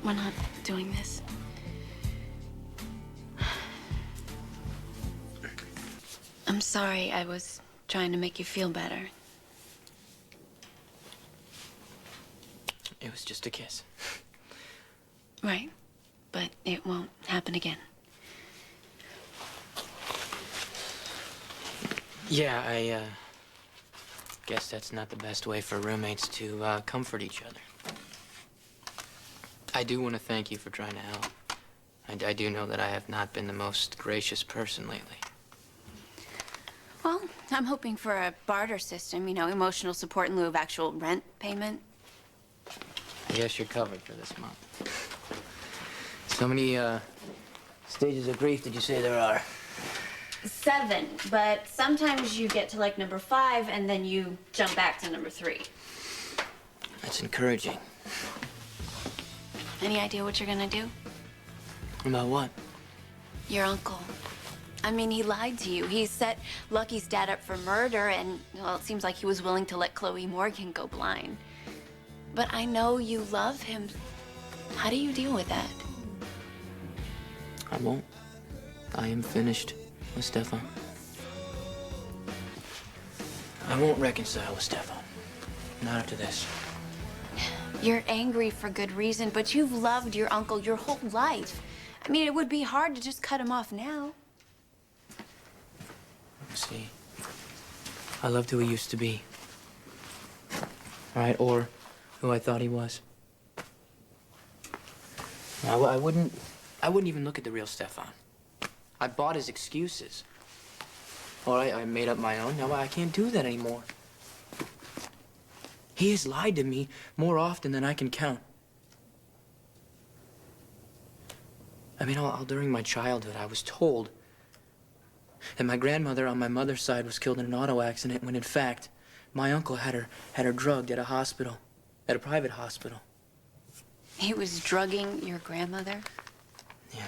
We're not doing this. I'm sorry. I was trying to make you feel better. It was just a kiss. Right. But it won't happen again. Yeah, I guess that's not the best way for roommates to comfort each other. I do want to thank you for trying to help. I do know that I have not been the most gracious person lately. Well, I'm hoping for a barter system, you know, emotional support in lieu of actual rent payment. I guess you're covered for this month. So many stages of grief did you say there are? 7, but sometimes you get to like number 5 and then you jump back to number 3. That's encouraging. Any idea what you're gonna do? About what? Your uncle. I mean, he lied to you. He set Lucky's dad up for murder and, well, it seems like he was willing to let Chloe Morgan go blind. But I know you love him. How do you deal with that? I won't. I am finished with Stefan. I won't reconcile with Stefan. Not after this. You're angry for good reason, but you've loved your uncle your whole life. I mean, it would be hard to just cut him off now. See, I loved who he used to be. Right? Or who I thought he was. I wouldn't even look at the real Stefan. I bought his excuses. Or I made up my own. Now I can't do that anymore. He has lied to me more often than I can count. I mean, all during my childhood, I was told that my grandmother on my mother's side was killed in an auto accident when, in fact, my uncle had her drugged at a hospital, at a private hospital. He was drugging your grandmother? Yeah.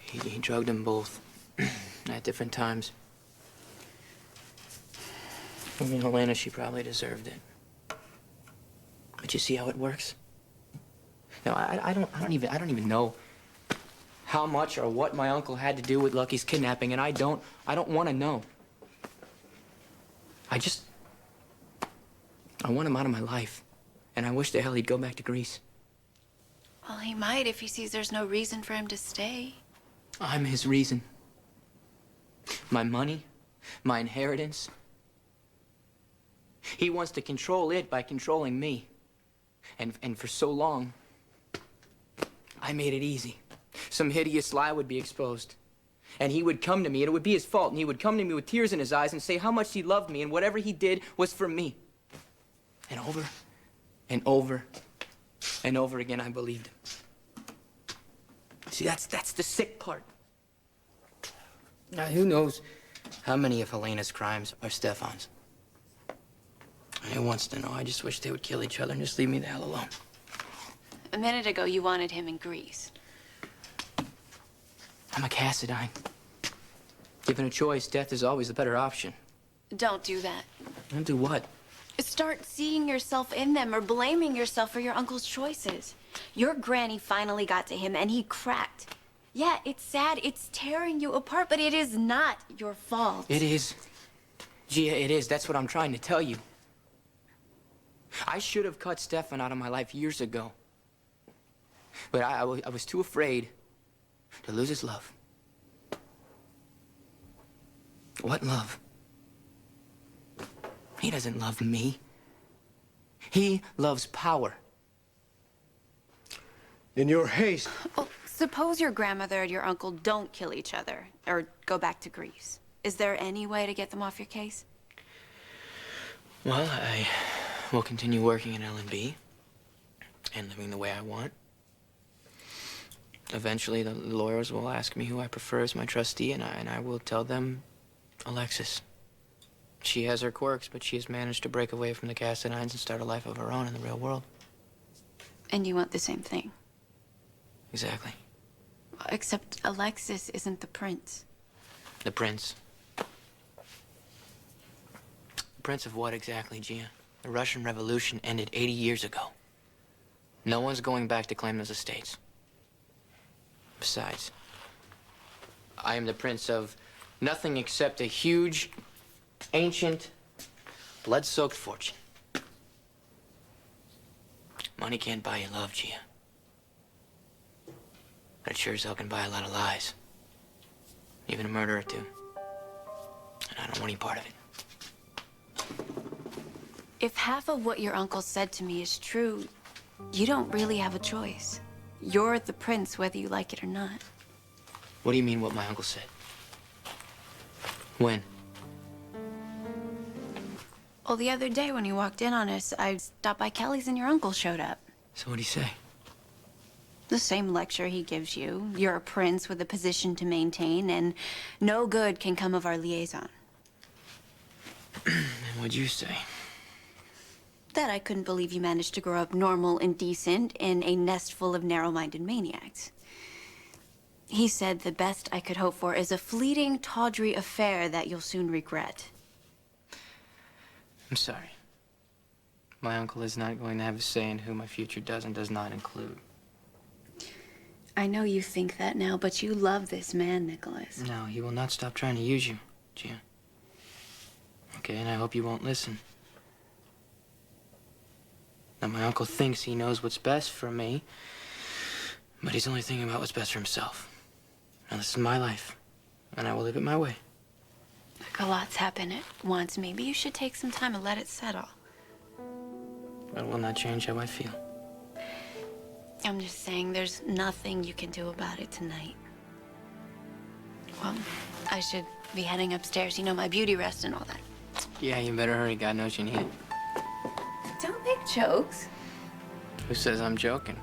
He drugged them both at different times. I mean, Helena, she probably deserved it. But you see how it works? No, I don't even know how much or what my uncle had to do with Lucky's kidnapping, and I don't want to know. I want him out of my life, and I wish the hell he'd go back to Greece. Well, he might if he sees there's no reason for him to stay. I'm his reason. My money, my inheritance. He wants to control it by controlling me. And for so long, I made it easy. Some hideous lie would be exposed. And he would come to me, and it would be his fault, and he would come to me with tears in his eyes and say how much he loved me, and whatever he did was for me. And over and over and over again, I believed him. See, that's the sick part. Now, who knows how many of Helena's crimes are Stefan's? Who wants to know? I just wish they would kill each other and just leave me the hell alone. A minute ago, you wanted him in Greece. I'm a Cassadine. Given a choice, death is always the better option. Don't do that. Don't do what? Start seeing yourself in them or blaming yourself for your uncle's choices. Your granny finally got to him and he cracked. Yeah, it's sad, it's tearing you apart, but it is not your fault. It is. Gia, it is. That's what I'm trying to tell you. I should have cut Stefan out of my life years ago. But I was too afraid to lose his love. What love? He doesn't love me. He loves power. In your haste. Well, suppose your grandmother and your uncle don't kill each other or go back to Greece. Is there any way to get them off your case? Well, I will continue working in L&B and living the way I want. Eventually, the lawyers will ask me who I prefer as my trustee, and I will tell them Alexis. She has her quirks, but she has managed to break away from the Cassadines and start a life of her own in the real world. And you want the same thing? Exactly. Except Alexis isn't the prince. The prince. The prince of what exactly, Gia? The Russian Revolution ended 80 years ago. No one's going back to claim those estates. Besides, I am the prince of nothing except a huge, ancient, blood-soaked fortune. Money can't buy you love, Gia. But it sure as hell can buy a lot of lies. Even a murder or two. And I don't want any part of it. If half of what your uncle said to me is true, you don't really have a choice. You're the prince, whether you like it or not. What do you mean, what my uncle said? When? Well, the other day when you walked in on us, I stopped by Kelly's and your uncle showed up. So what'd he say? The same lecture he gives you. You're a prince with a position to maintain, and no good can come of our liaison. And what'd you say? That I couldn't believe you managed to grow up normal and decent in a nest full of narrow-minded maniacs. He said the best I could hope for is a fleeting, tawdry affair that you'll soon regret. I'm sorry. My uncle is not going to have a say in who my future does and does not include. I know you think that now, but you love this man, Nikolas. No, he will not stop trying to use you, Gia. Okay, and I hope you won't listen. Now, my uncle thinks he knows what's best for me, but he's only thinking about what's best for himself. Now, this is my life, and I will live it my way. A lot's happened at once. Maybe you should take some time and let it settle. But it will not change how I feel. I'm just saying there's nothing you can do about it tonight. Well, I should be heading upstairs. You know, my beauty rest and all that. Yeah, you better hurry. God knows you need it. Don't make jokes. Who says I'm joking?